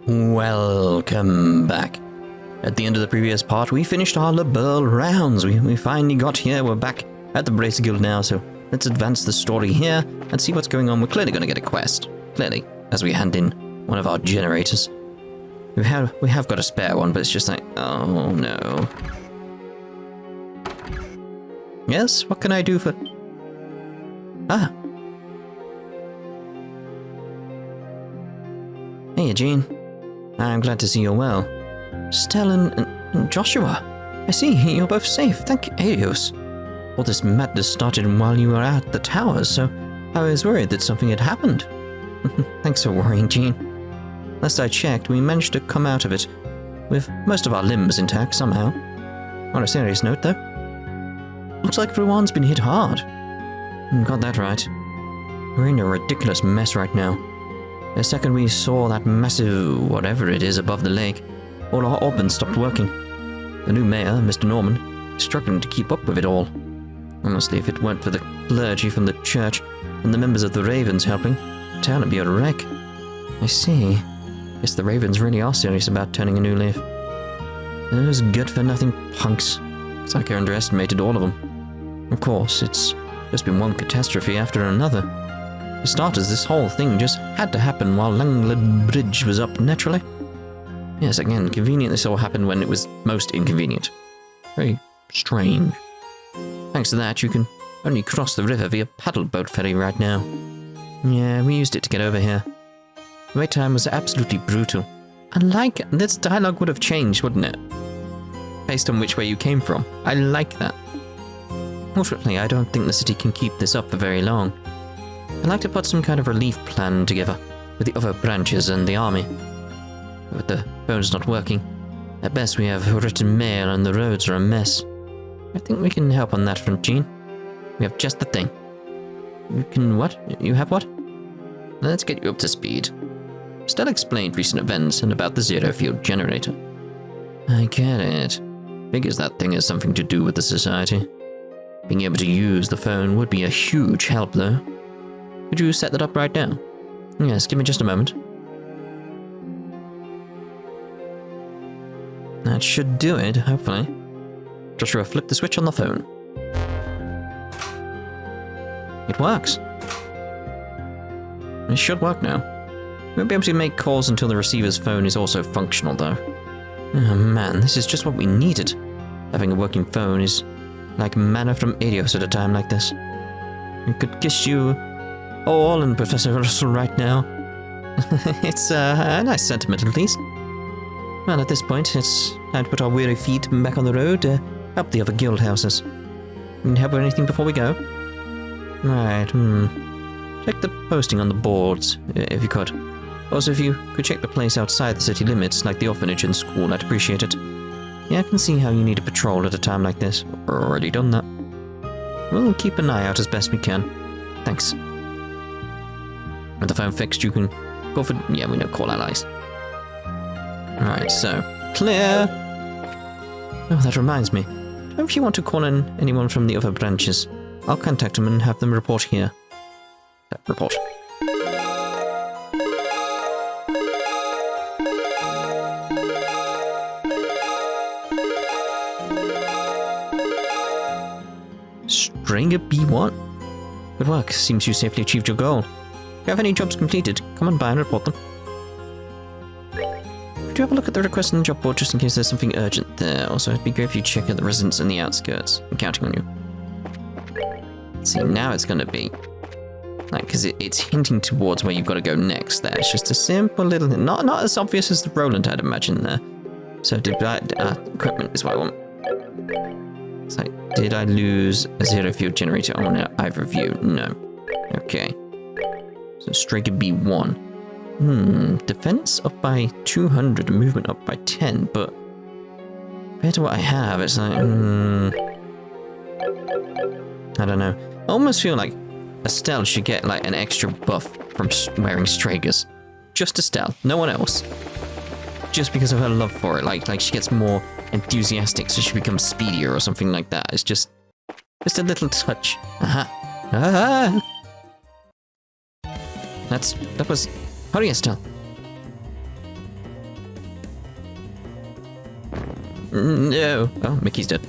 Welcome back. At the end of the previous part, we finished our Liberl rounds. We finally got here. We're back at the Bracer Guild now, so let's advance the story here and see what's going on. We're clearly going to get a quest. Clearly, as we hand in one of our generators. We have got a spare one, but it's just like, oh no. Yes, what can I do for... Ah. Hey, Jean. I'm glad to see you're well. Estelle and Joshua. I see, you're both safe. Thank you, Adios. All this madness started while you were at the towers, so I was worried that something had happened. Thanks for worrying, Jean. Last I checked, we managed to come out of it with most of our limbs intact somehow. On a serious note, though, looks like Ruan's been hit hard. Got that right. We're in a ridiculous mess right now. The second we saw that massive whatever it is above the lake, all our organs stopped working. The new mayor, Mr. Norman, is struggling to keep up with it all. Honestly, if it weren't for the clergy from the church and the members of the Ravens helping, the town would be a wreck. I see. Guess the Ravens really are serious about turning a new leaf. Those good-for-nothing punks. It's like I underestimated all of them. Of course, it's just been one catastrophe after another. For starters, this whole thing just had to happen while Langley Bridge was up naturally. Yes, again, convenient this all happened when it was most inconvenient. Very strange. Thanks to that, you can only cross the river via paddle boat ferry right now. Yeah, we used it to get over here. The wait time was absolutely brutal. And like, this dialogue would have changed, wouldn't it? Based on which way you came from. I like that. Fortunately, I don't think the city can keep this up for very long. I'd like to put some kind of relief plan together with the other branches and the army. But the phone's not working. At best, we have written mail and the roads are a mess. I think we can help on that front, Jean. We have just the thing. You can what? You have what? Let's get you up to speed. Estelle explained recent events and about the zero-field generator. I get it. Figures that thing has something to do with the society. Being able to use the phone would be a huge help, though. Could you set that up right now? Yes, give me just a moment. That should do it, hopefully. Joshua flipped the switch on the phone. It works. It should work now. We won't be able to make calls until the receiver's phone is also functional, though. Oh man, this is just what we needed. Having a working phone is like manna from Adios at a time like this. I could kiss you all and Professor Russell right now. It's a nice sentiment, at least. Well, at this point, it's time to put our weary feet back on the road to help the other guild houses. Can you help with anything before we go? Right, Check the posting on the boards, if you could. Also, if you could check the place outside the city limits, like the orphanage and school, I'd appreciate it. Yeah, I can see how you need a patrol at a time like this. Already done that. We'll keep an eye out as best we can. Thanks. With the phone fixed, you can go for... Yeah, we know, call allies. Alright, so, clear. Oh, that reminds me. If you want to call in anyone from the other branches, I'll contact them and have them report here. Report. Stringer B1. Good work. Seems you safely achieved your goal. If you have any jobs completed, come on by and report them. Could you have a look at the request on the job board just in case there's something urgent there? Also, it'd be great if you check out the residents in the outskirts. I'm counting on you. See, now it's going to be... Like, because it's hinting towards where you've got to go next there. It's just a simple little thing. Not as obvious as the Roland, I'd imagine, there. So, equipment is what I want. It's like, did I lose a zero-field generator? Oh, no, either of you. No. Okay. So, Striker B1. Defense up by 200, movement up by 10, but compared to what I have, it's like, I don't know. I almost feel like Estelle should get like an extra buff from wearing Stragers. Just Estelle, no one else. Just because of her love for it, like she gets more enthusiastic, so she becomes speedier or something like that. It's just a little touch. That was... Hurry, Estelle. No. Oh, Mickey's dead.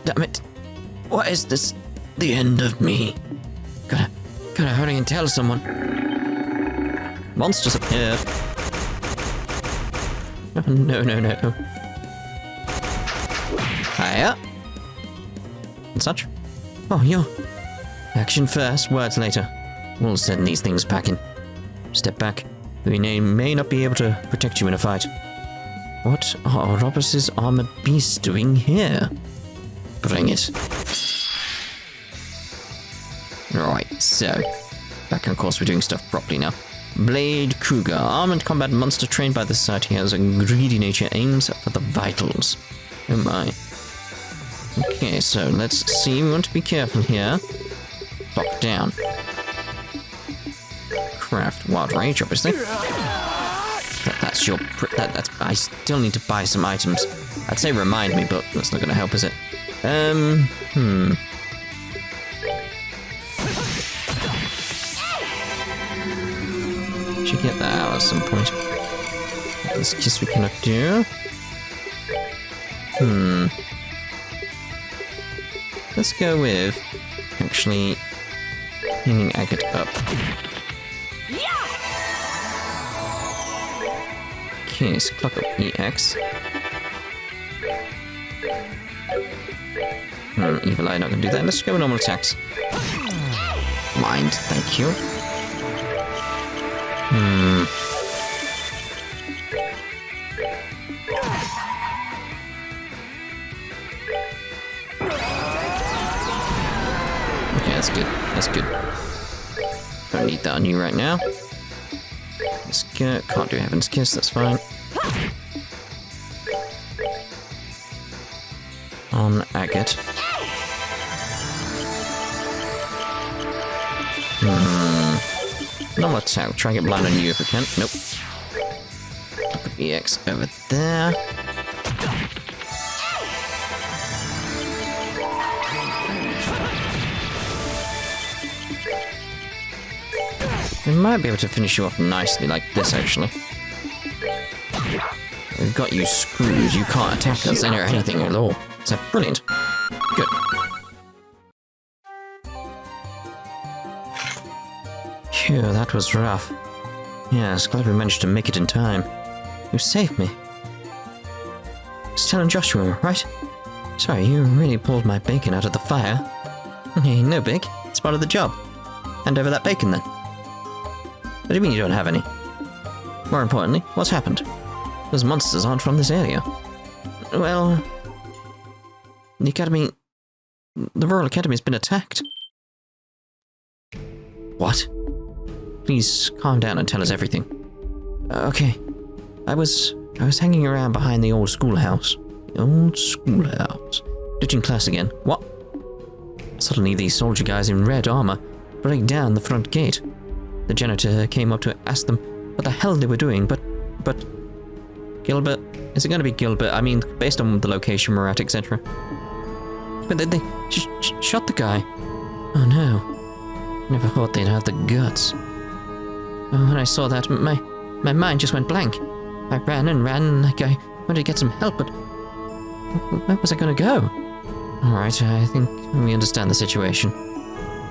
Damn it. Why is this the end of me? Gotta hurry and tell someone. Monsters appear. Oh, no. Hiya. And such. Oh, you're... Action first, words later. We'll send these things packing. Step back. We may not be able to protect you in a fight. What are Ouroborous' armored beasts doing here? Bring it. Right, so... Back on course, we're doing stuff properly now. Blade Kruger, armored combat monster trained by the society, has a greedy nature, aims for the vitals. Oh my. Okay, so let's see, we want to be careful here. Lock down. Craft Wild Rage, obviously. That's your... That's... I still need to buy some items. I'd say remind me, but that's not going to help, is it? Should get that out at some point. This kiss we cannot do. Let's go with... Actually... Hanging Agate up. Okay, so clock up EX. Evil Eye not gonna do that. Let's go with normal attacks. Mind, thank you. Okay, that's good. That's good. Don't need that on you right now. Let's go. Can't do Heaven's Kiss, that's fine. On Agate. Normal attack. Try and get blind on you if we can. Nope. Look at EX over there. We might be able to finish you off nicely like this, actually. We've got you screwed. You can't attack us or anything at all. So, brilliant. Good. Phew, that was rough. Yes, glad we managed to make it in time. You saved me. Estelle and Joshua, right? Sorry, you really pulled my bacon out of the fire. Hey, no big. It's part of the job. Hand over that bacon, then. What do you mean you don't have any? More importantly, what's happened? Those monsters aren't from this area. Well... The Academy... The Royal Academy's been attacked. What? Please calm down and tell us everything. Okay. I was hanging around behind the old schoolhouse. The old schoolhouse. Ditching class again. What? Suddenly these soldier guys in red armor break down the front gate. The janitor came up to ask them what the hell they were doing, but... Gilbert? Is it going to be Gilbert? I mean, based on the location we're at, etc. But they shot the guy. Oh no. Never thought they'd have the guts. When I saw that, my mind just went blank. I ran and ran like I wanted to get some help, but... Where was I going to go? Alright, I think we understand the situation.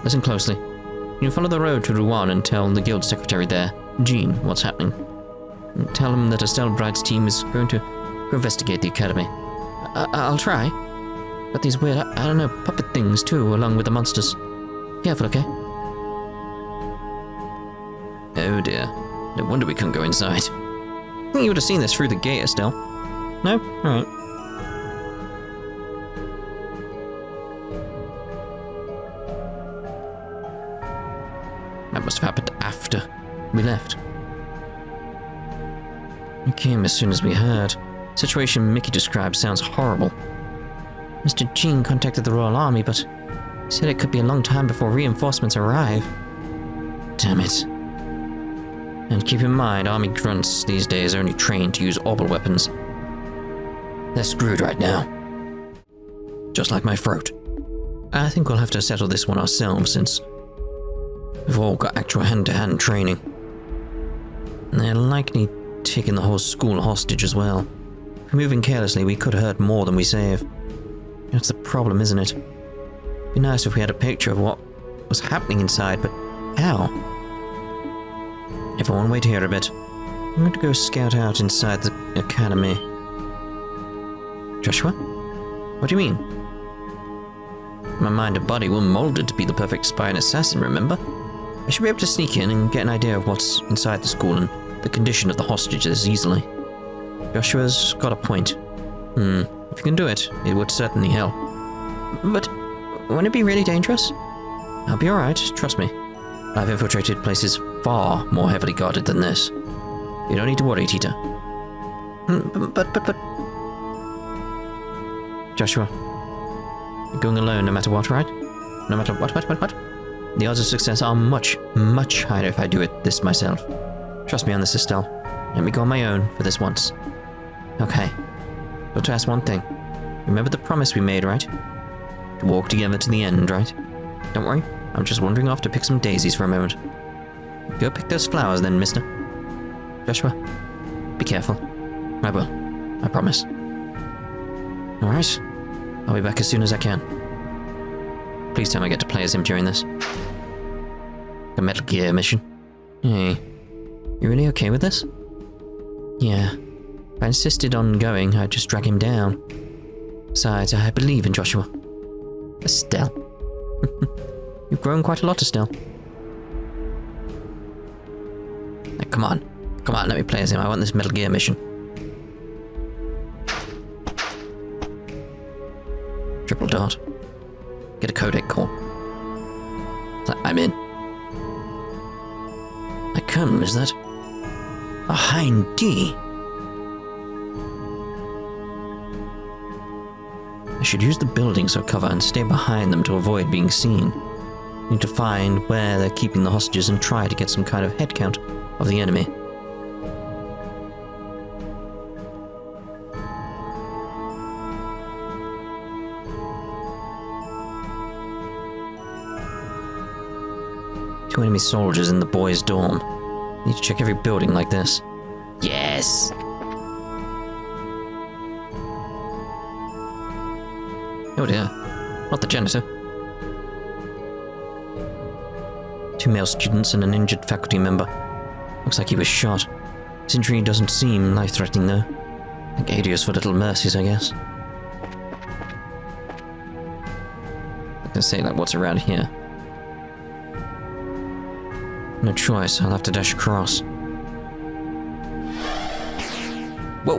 Listen closely. You follow the road to Rouen and tell the guild secretary there, Jean, what's happening. And tell him that Estelle Bright's team is going to go investigate the academy. I'll try. Got these weird, I don't know, puppet things too, along with the monsters. Careful, okay? Oh dear. No wonder we couldn't go inside. I think you would have seen this through the gate, Estelle. No? Alright. That must have happened after we left. We came as soon as we heard. The situation Mickey described sounds horrible. Mr. Jean contacted the Royal Army, but he said it could be a long time before reinforcements arrive. Damn it. And keep in mind, army grunts these days are only trained to use orbital weapons. They're screwed right now. Just like my throat. I think we'll have to settle this one ourselves, since we've all got actual hand-to-hand training. And they're likely taking the whole school hostage as well. moving carelessly, we could hurt more than we save. That's the problem, isn't it? It'd be nice if we had a picture of what was happening inside, but how? Everyone, wait here a bit. I'm going to go scout out inside the academy. Joshua? What do you mean? My mind and body were molded to be the perfect spy and assassin, remember? I should be able to sneak in and get an idea of what's inside the school and the condition of the hostages easily. Joshua's got a point. If you can do it, it would certainly help. But wouldn't it be really dangerous? I'll be alright, trust me. I've infiltrated places far more heavily guarded than this. You don't need to worry, Tita. But... Joshua, you're going alone no matter what, right? No matter what? The odds of success are much, much higher if I do this myself. Trust me on this, Estelle. Let me go on my own for this once. Okay. But to ask one thing. Remember the promise we made, right? To walk together to the end, right? Don't worry, I'm just wandering off to pick some daisies for a moment. Go pick those flowers then, mister. Joshua, be careful. I will. I promise. Alright. I'll be back as soon as I can. Please tell me I get to play as him during this. The Metal Gear mission. Hey, you really okay with this? Yeah. If I insisted on going, I'd just drag him down. Besides, I believe in Joshua. Estelle. You've grown quite a lot, Estelle. Now, come on, let me play as him. I want this Metal Gear mission. Triple dart. Get a codec call. I'm in. My colonel, is that? A Hind D. I should use the buildings for cover and stay behind them to avoid being seen. Need to find where they're keeping the hostages and try to get some kind of head count of the enemy. Two enemy soldiers in the boys' dorm. Need to check every building like this. Yes! Oh dear, not the janitor. Two male students and an injured faculty member. Looks like he was shot. His injury doesn't seem life-threatening though. Thank Adios for little mercies, I guess. I can say like what's around here. No choice, I'll have to dash across. Whoa!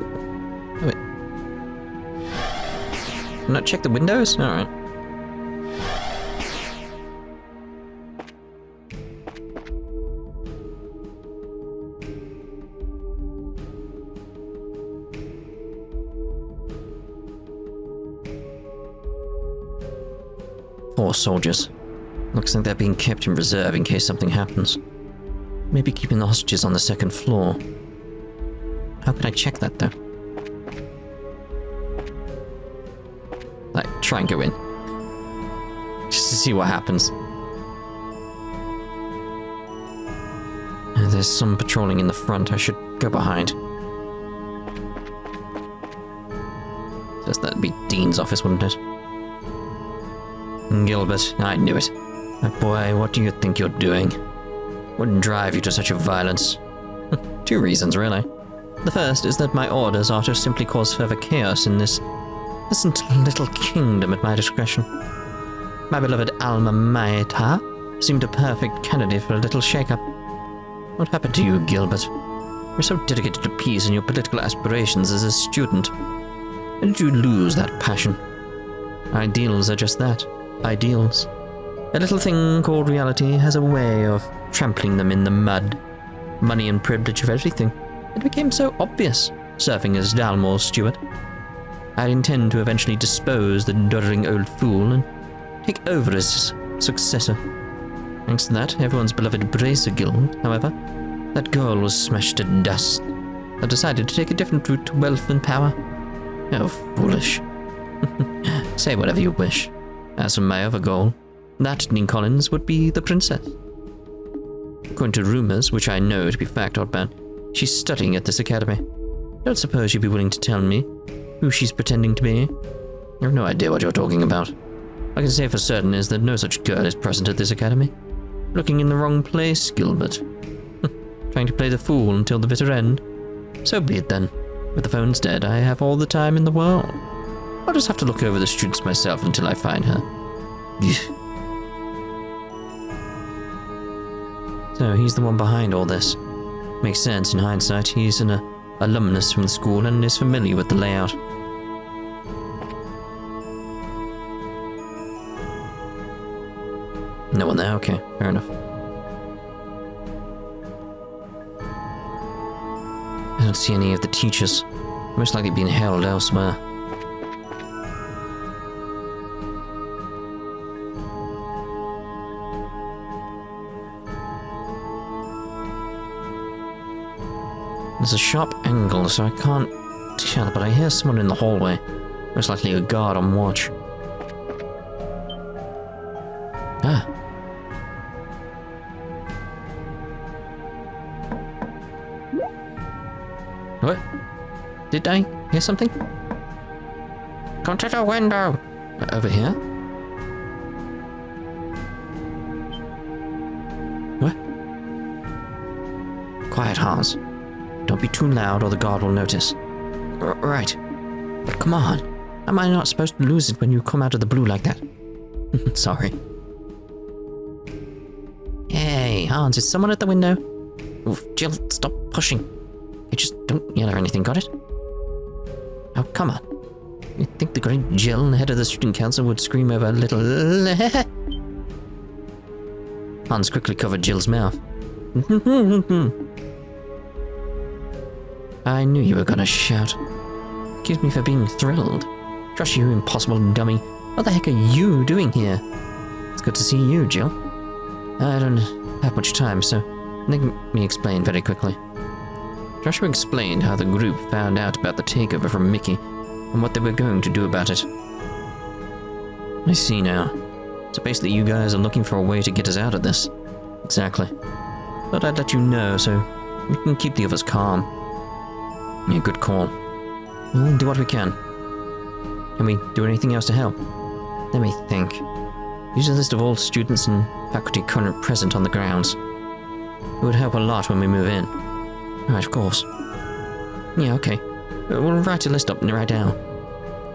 Wait. Not check the windows? Alright. Four soldiers. Looks like they're being kept in reserve in case something happens. Maybe keeping the hostages on the second floor. How can I check that, though? Like, try and go in. Just to see what happens. There's some patrolling in the front. I should go behind. Guess that'd be Dean's office, wouldn't it? Gilbert, I knew it. But boy, what do you think you're doing? Wouldn't drive you to such a violence. Two reasons, really. The first is that my orders are to simply cause further chaos in this pleasant little kingdom at my discretion. My beloved alma mater seemed a perfect candidate for a little shake-up. What happened to you, Gilbert? You're so dedicated to peace and your political aspirations as a student. How did you lose that passion? Ideals are just that. Ideals. A little thing called reality has a way of trampling them in the mud. Money and privilege of everything. It became so obvious, serving as Dalmore's steward. I intend to eventually dispose the doddering old fool and take over as successor. Thanks to that, everyone's beloved Bracer Guild, however, that goal was smashed to dust. I decided to take a different route to wealth and power. How foolish. Say whatever you wish. As for my other goal, that, Dean Collins, would be the princess. According to rumors, which I know to be fact or bad, she's studying at this academy. Don't suppose you'd be willing to tell me who she's pretending to be? I have no idea what you're talking about. I can say for certain is that no such girl is present at this academy. Looking in the wrong place, Gilbert. Trying to play the fool until the bitter end. So be it then. With the phone's dead, I have all the time in the world. I'll just have to look over the students myself until I find her. So he's the one behind all this. Makes sense in hindsight. He's an alumnus from the school and is familiar with the layout. No one there? Okay, fair enough. I don't see any of the teachers. Most likely being held elsewhere. There's a sharp angle, so I can't tell, but I hear someone in the hallway. Most likely a guard on watch. Ah. What? Did I hear something? Come to the window! Over here? What? Quiet, Hans. Don't be too loud or the guard will notice. Right. But come on. Am I not supposed to lose it when you come out of the blue like that? Sorry. Hey, Hans, is someone at the window? Oof, Jill, stop pushing. You just don't yell or anything, got it? Oh, come on. You think the great Jill, head of the student council, would scream over a little... Hans quickly covered Jill's mouth. I knew you were gonna shout. Excuse me for being thrilled. Josh, you impossible dummy. What the heck are you doing here? It's good to see you, Jill. I don't have much time, so let me explain very quickly. Joshua explained how the group found out about the takeover from Mickey and what they were going to do about it. I see now. So basically you guys are looking for a way to get us out of this. Exactly. Thought I'd let you know so we can keep the others calm. Yeah, good call. We'll do what we can. Can we do anything else to help? Let me think. Use a list of all students and faculty current present on the grounds. It would help a lot when we move in. Right, of course. Yeah, okay. We'll write a list up right now.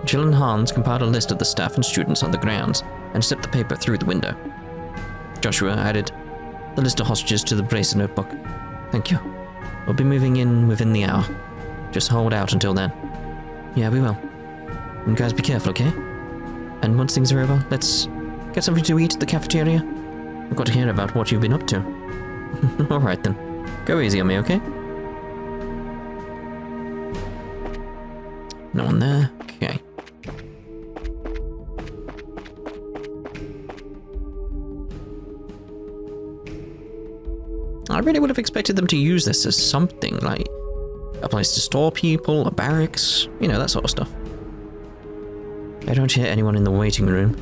Jill and Hans compiled a list of the staff and students on the grounds and slipped the paper through the window. Joshua added the list of hostages to the bracer notebook. Thank you. We'll be moving in within the hour. Just hold out until then. Yeah, we will. And guys, be careful, okay? And once things are over, let's get something to eat at the cafeteria. I've got to hear about what you've been up to. Alright then. Go easy on me, okay? No one there? Okay. I really would have expected them to use this as something, like a place to store people, a barracks, you know, that sort of stuff. I don't hear anyone in the waiting room.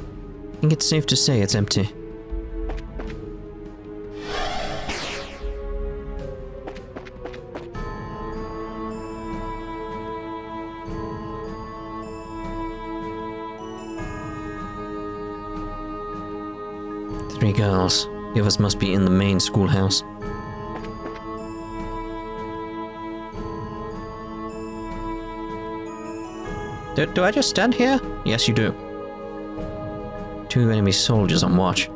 I think it's safe to say it's empty. Three girls. The others must be in the main schoolhouse. Do I just stand here? Yes, you do. Two enemy soldiers on watch.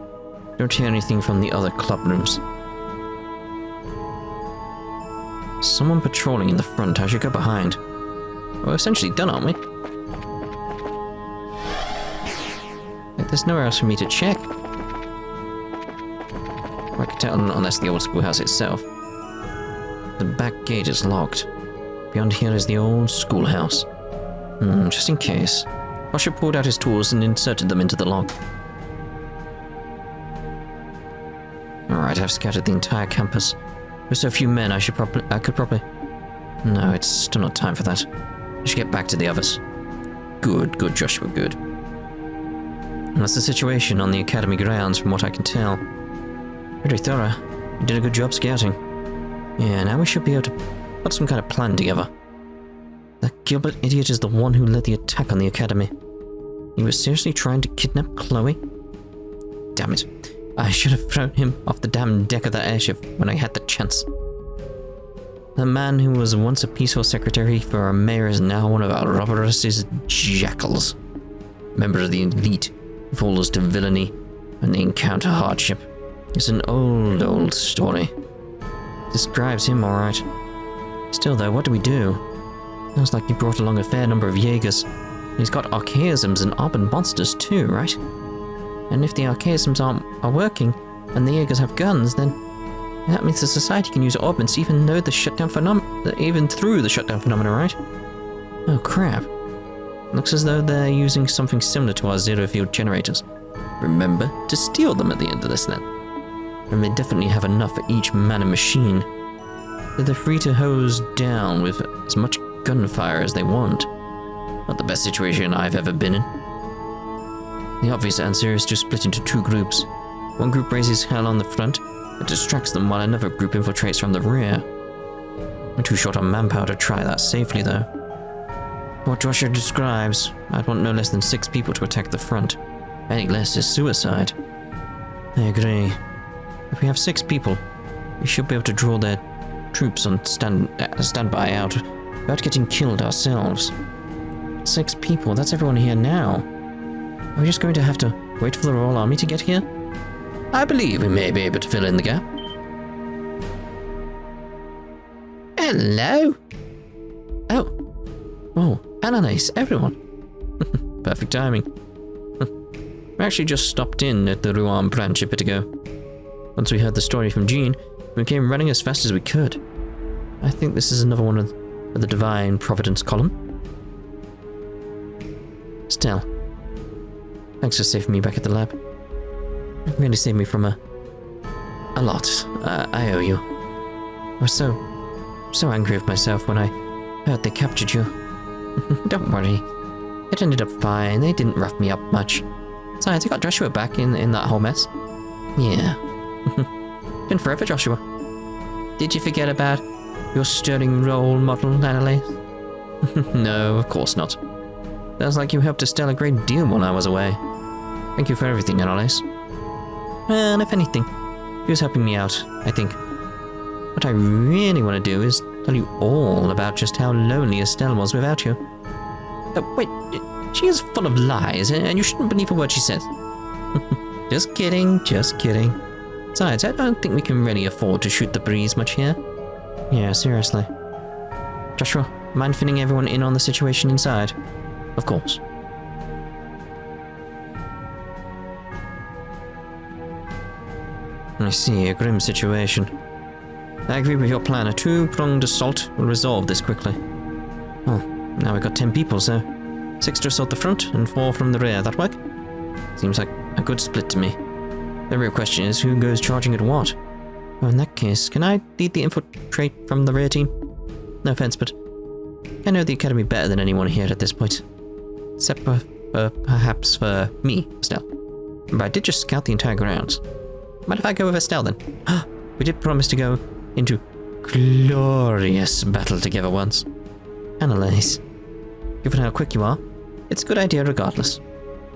Don't hear anything from the other club rooms. Someone patrolling in the front. I should go behind. We're essentially done, aren't we? There's nowhere else for me to check. I can tell unless the old schoolhouse itself. The back gate is locked. Beyond here is the old schoolhouse. Just in case. Usher pulled out his tools and inserted them into the lock. Alright, I've scattered the entire campus. With so few men, I could probably... No, it's still not time for that. I should get back to the others. Good, Joshua, good. And that's the situation on the academy grounds from what I can tell. Very thorough. You did a good job scouting. Yeah, now we should be able to put some kind of plan together. That Gilbert idiot is the one who led the attack on the academy. He was seriously trying to kidnap Chloe? Damn it. I should have thrown him off the damn deck of that airship when I had the chance. The man who was once a peaceful secretary for our mayor is now one of Ouroborous' jackals. Member of the elite, who falls to villainy when they encounter hardship. It's an old story. Describes him alright. Still though, what do we do? Sounds like he brought along a fair number of Jaegers. He's got archaisms and urban monsters too, right? And if the archaisms are working, and the Jaegers have guns, then that means the society can use orbments even through the shutdown phenomena, right? Oh crap. Looks as though they're using something similar to our zero-field generators. Remember to steal them at the end of this then. And they definitely have enough for each man and machine. They're free to hose down with as much gunfire as they want. Not the best situation I've ever been in. The obvious answer is to split into two groups. One group raises hell on the front and distracts them while another group infiltrates from the rear. I'm too short on manpower to try that safely though. What Joshua describes, I'd want no less than 6 people to attack the front. Any less is suicide. I agree. If we have 6 people, we should be able to draw their troops on standby out without getting killed ourselves. 6 people, that's everyone here now. Are we just going to have to wait for the Royal Army to get here? I believe we may be able to fill in the gap. Hello? Oh. Whoa, Ananis, everyone. Perfect timing. We actually just stopped in at the Rouen branch a bit ago. Once we heard the story from Jean, we came running as fast as we could. I think this is another one of the Divine Providence column. Estelle, thanks for saving me back at the lab. It really saved me from a lot. I owe you. I was so angry with myself when I heard they captured you. Don't worry. It ended up fine. They didn't rough me up much. Besides, I got Joshua back in that whole mess. Yeah. Been forever, Joshua. Did you forget about your sterling role model, Annalise? No, of course not. Sounds like you helped Estelle a great deal while I was away. Thank you for everything, Annalise. Well, if anything, he was helping me out, I think. What I really want to do is tell you all about just how lonely Estelle was without you. Wait, she is full of lies, and you shouldn't believe a word she says. Just kidding, just kidding. Besides, I don't think we can really afford to shoot the breeze much here. Yeah, seriously. Joshua, mind filling everyone in on the situation inside? Of course. I see, a grim situation. I agree with your plan. A 2-pronged assault will resolve this quickly. Oh, now we've got 10 people, so 6 to assault the front and 4 from the rear. That work? Seems like a good split to me. The real question is who goes charging at what? Well, in that case, can I lead the infiltrate from the rear team? No offense, but I know the academy better than anyone here at this point. Except perhaps for me, Estelle. But I did just scout the entire grounds. Mind if I go with Estelle then? We did promise to go into glorious battle together once. Annalise, given how quick you are, it's a good idea regardless.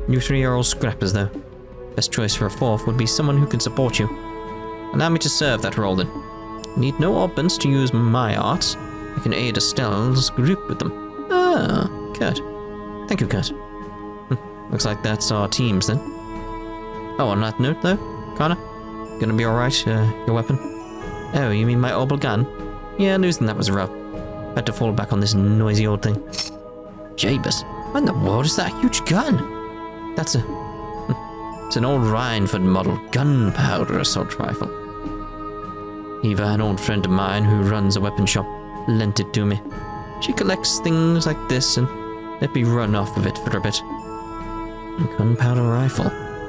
You 3 are all scrappers though. Best choice for a 4th would be someone who can support you. Allow me to serve that role then. Need no orbments to use my arts. I can aid Estelle's group with them. Ah, Kurt. Thank you, Kurt. Looks like that's our teams then. Oh, on that note though, Connor, gonna be alright, your weapon? Oh, you mean my orbital gun? Yeah, losing that was rough. Had to fall back on this noisy old thing. Jabus, what in the world is that huge gun? That's it's an old Rhineford model gunpowder assault rifle. Eva, an old friend of mine who runs a weapon shop, lent it to me. She collects things like this and let me run off with it for a bit. A gunpowder rifle.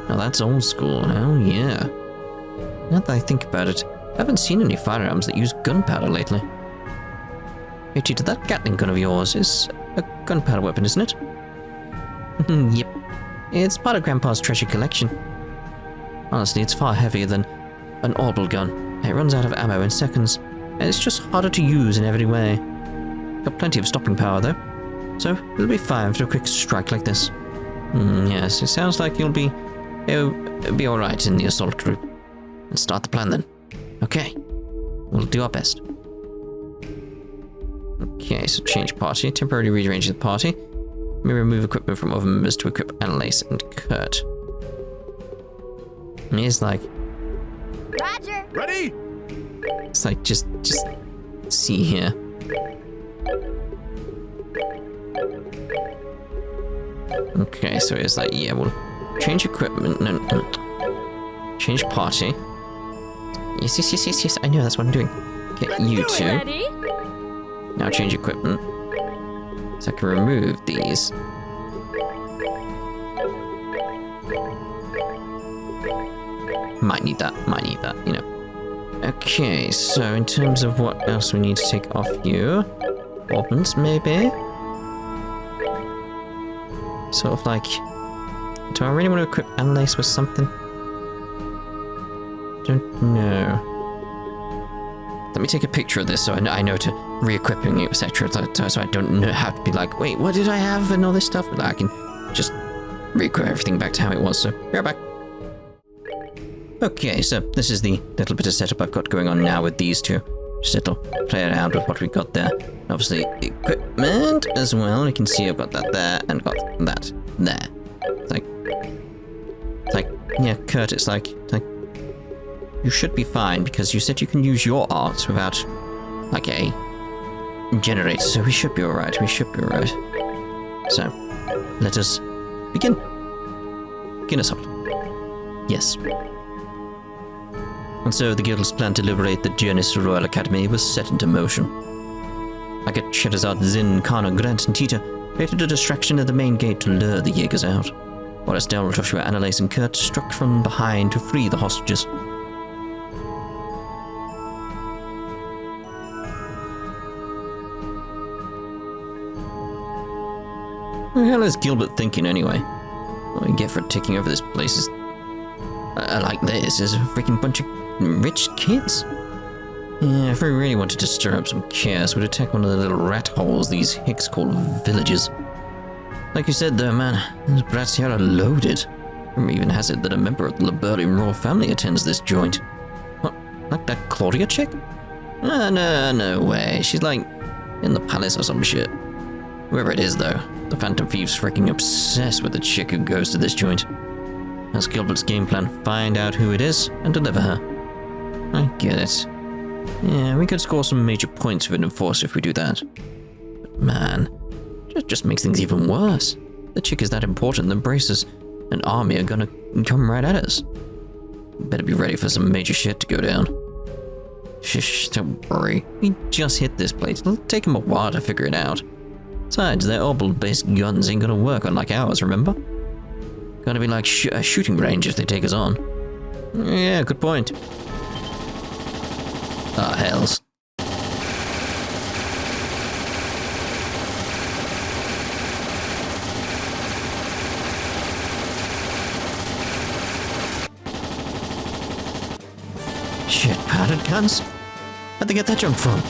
Now that's old school, oh yeah. Now that I think about it, I haven't seen any firearms that use gunpowder lately. Hey Cheetah, that Gatling gun of yours is a gunpowder weapon, isn't it? Yep. It's part of Grandpa's treasure collection. Honestly, it's far heavier than an orbital gun. It runs out of ammo in seconds, and it's just harder to use in every way. Got plenty of stopping power, though. So, it'll be fine for a quick strike like this. Yes, it sounds like you'll be alright in the assault group. Let's start the plan then. Okay. We'll do our best. Okay, so change party. Temporarily rearrange the party. May remove equipment from other members to equip Annalise and Kurt. And he's like... Roger! Ready? It's like, just see here. Okay, so it's like, yeah, we'll change equipment. No. Change party. Yes. I know, that's what I'm doing. Okay, you two. Ready? Now change equipment. So I can remove these. Might need that, you know. Okay, so in terms of what else we need to take off you. Weapons, maybe? Sort of like... Do I really want to equip Annalise with something? Don't know. Let me take a picture of this so I know to re-equipping it, etc. So I don't know how to be like, wait, what did I have and all this stuff? But I can just re-equip everything back to how it was, so be right back. Okay, so this is the little bit of setup I've got going on now with these two. Just a little play around with what we got there. Obviously, equipment as well. You can see I've got that there and got that there. It's like, yeah, Kurt, it's like, you should be fine because you said you can use your arts without, like, a generator. So we should be alright. So, let us begin. Begin us up. Yes. And so the guild's plan to liberate the Jenis Royal Academy was set into motion. Like at Shedazad, Zin, Kana, Grant, and Tita created a distraction at the main gate to lure the Jaegers out, while Estelle, Joshua, Annalise, and Kurt struck from behind to free the hostages. What the hell is Gilbert thinking anyway? What we get for taking over this place is... like this is a freaking bunch of rich kids. Yeah, if we really wanted to stir up some chaos, we'd attack one of the little rat holes these hicks call villages. Like you said though, man, those brats here are loaded. Rumor even has it that a member of the Liberl royal family attends this joint. What, like that Claudia chick? No way. She's like in the palace or some shit. Whoever it is though, the Phantom Thief's freaking obsessed with the chick who goes to this joint. That's Gilbert's game plan, find out who it is and deliver her. I get it. Yeah, we could score some major points with an enforcer if we do that. But man, it just makes things even worse. The chick is that important that Braces and Army are gonna come right at us. Better be ready for some major shit to go down. Shh, don't worry. We just hit this place. It'll take them a while to figure it out. Besides, their orbital-based guns ain't gonna work unlike ours, remember? Gonna be like a shooting range if they take us on. Yeah, good point. Ah, hells. Shit, powdered guns? Where'd they get that junk from?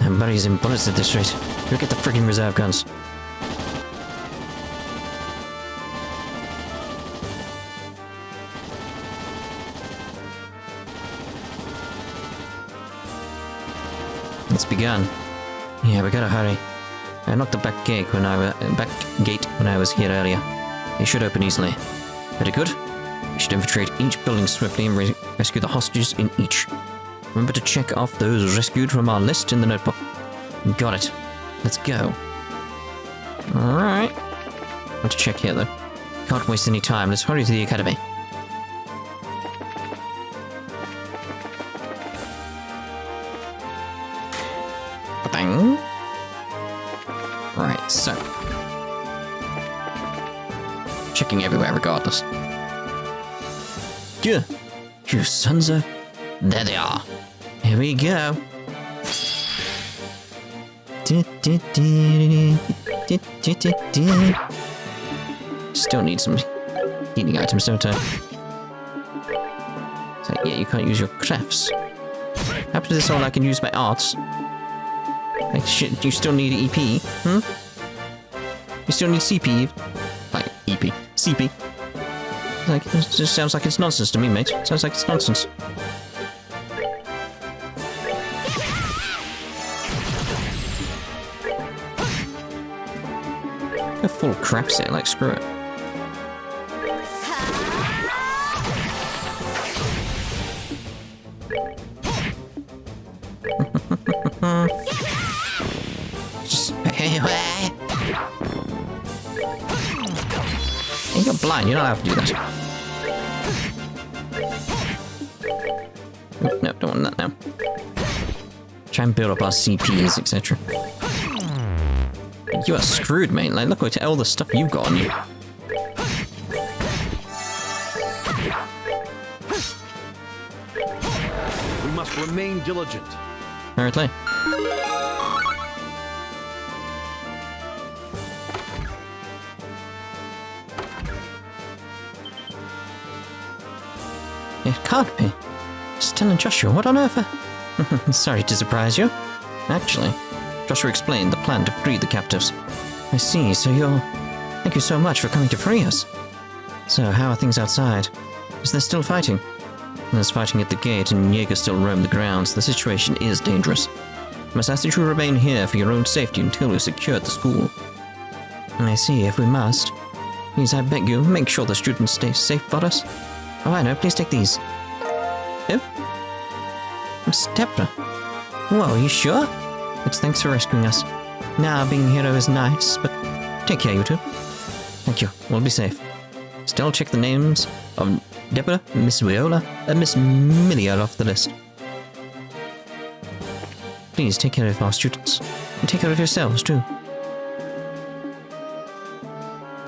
I'm buddies in bullets at this rate. Go get the friggin' reserve guns. It's begun. Yeah, we gotta hurry. I knocked the back gate when I was here earlier. It should open easily. Very good. We should infiltrate each building swiftly and rescue the hostages in each. Remember to check off those rescued from our list in the notebook. Got it. Let's go. Alright. I want to check here though. Can't waste any time. Let's hurry to the academy. Bang. Right, so. Checking everywhere regardless. Yeah. You sons of... There they are. Here we go. Still need some healing items, don't I? So, yeah, you can't use your crafts. After this all, I can use my arts. Like, shit, do you still need EP? Hmm? You still need CP? Like, EP. CP. Like, it just sounds like it's nonsense to me, mate. Sounds like it's nonsense. Go full crap set, like, screw it. Just... You're blind, you don't have to do that. Oh, no, don't want that now. Try and build up our CPs, etc. You are screwed, mate. Like, look at all the stuff you've got on you. We must remain diligent. Apparently. It can't be. Estelle and Joshua, what on earth? Sorry to surprise you. Actually, Joshua explained the plan to free the captives. I see, so you're... Thank you so much for coming to free us. So, how are things outside? Is there still fighting? There's fighting at the gate and Jaeger still roam the grounds. The situation is dangerous. I must ask that you remain here for your own safety until we've secured the school. I see, if we must. Please, I beg you, make sure the students stay safe for us. Oh, I know, please take these. Oh? Miss Deborah. Whoa, are you sure? It's thanks for rescuing us. Now, being a hero is nice, but take care, you two. Thank you, we'll be safe. Still check the names of Deborah, Miss Viola, and Miss Millie are off the list. Please take care of our students, and take care of yourselves, too.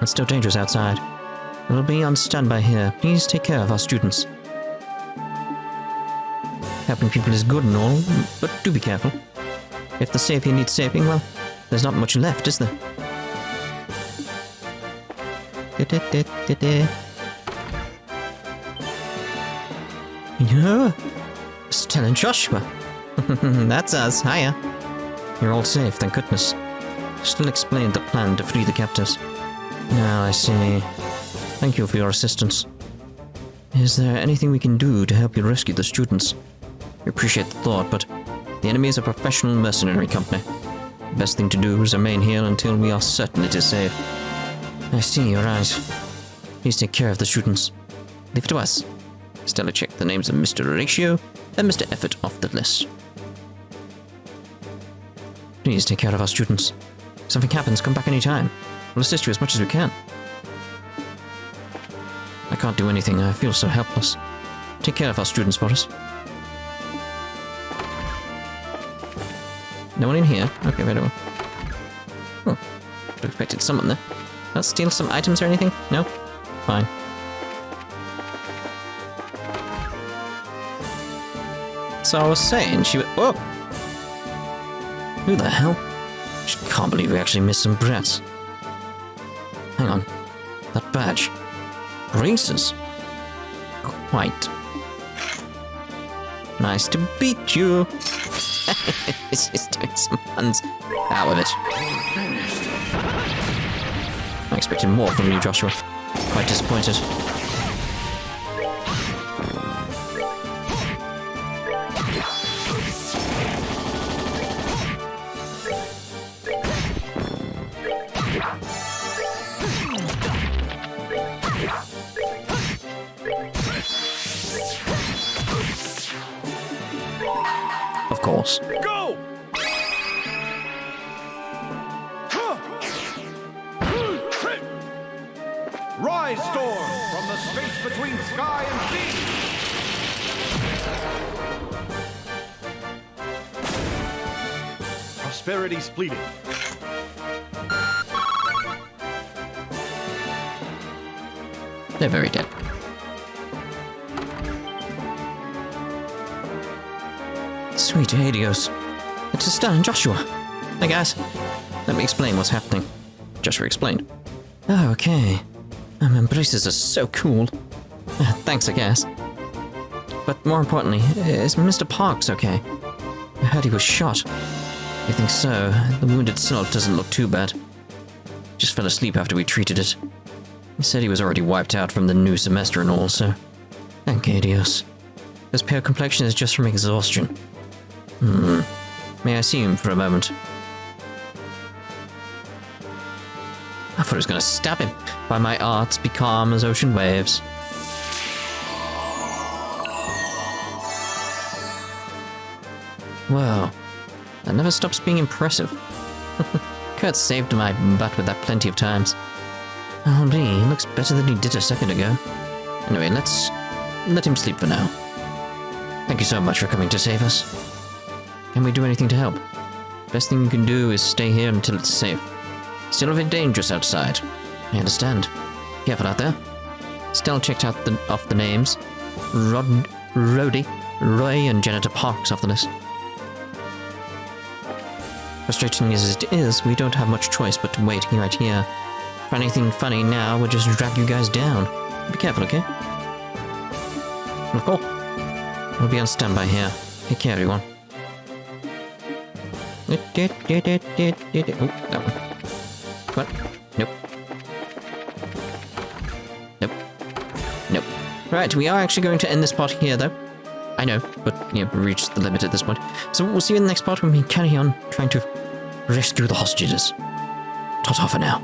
It's still dangerous outside. We'll be on standby here. Please take care of our students. Helping people is good and all, but do be careful. If the savior needs saving, well, there's not much left, is there? Yeah, Estelle and Joshua. That's us, hiya. You're all safe, thank goodness. Still explained the plan to free the captives. Now I see. Thank you for your assistance. Is there anything we can do to help you rescue the students? We appreciate the thought, but the enemy is a professional mercenary company. The best thing to do is remain here until we are certain it is safe. I see, you're right. Please take care of the students. Leave it to us. Stella checked the names of Mr. Ratio and Mr. Effort off the list. Please take care of our students. If something happens, come back anytime. We'll assist you as much as we can. I can't do anything. I feel so helpless. Take care of our students for us. No one in here? Okay, very well. Oh, I expected someone there. Not steal some items or anything? No? Fine. So I was saying, she was... Whoa! Who the hell? Just can't believe we actually missed some brats. Hang on. That badge. Braces. Quite. Nice to beat you. It's just doing some puns out of it. I expected more from you, Joshua. Quite disappointed. Of course. Go! Rise, storm, from the space between sky and sea! Prosperity's fleeting. They're very dead. Sweet Helios. It's Estelle and Joshua. Hey guys, let me explain what's happening. Joshua explained. Oh, okay. Braces are so cool. Thanks, I guess. But more importantly, is Mr. Parks okay? I heard he was shot. I think so. The wound itself doesn't look too bad. Just fell asleep after we treated it. He said he was already wiped out from the new semester and all, so... Thank Adios. This pale complexion is just from exhaustion. May I see him for a moment? I thought I was going to stab him. By my arts, be calm as ocean waves. Whoa. That never stops being impressive. Kurt saved my butt with that plenty of times. Oh, he looks better than he did a second ago. Anyway, let's let him sleep for now. Thank you so much for coming to save us. Can we do anything to help? Best thing you can do is stay here until it's safe. Still a bit dangerous outside. I understand. Careful out there. Estelle checked out off the names. Rhodey, Roy, and Janitor Parks off the list. Frustrating as it is, we don't have much choice but to wait right here. For anything funny now, we'll just drag you guys down. Be careful, okay? Of course. We'll be on standby here. Take care, everyone. Oh, that one. What? Nope. Nope. Nope. Right, we are actually going to end this part here, though. I know, but, we reached the limit at this point. So we'll see you in the next part when we carry on trying to rescue the hostages. Ta-ta for now.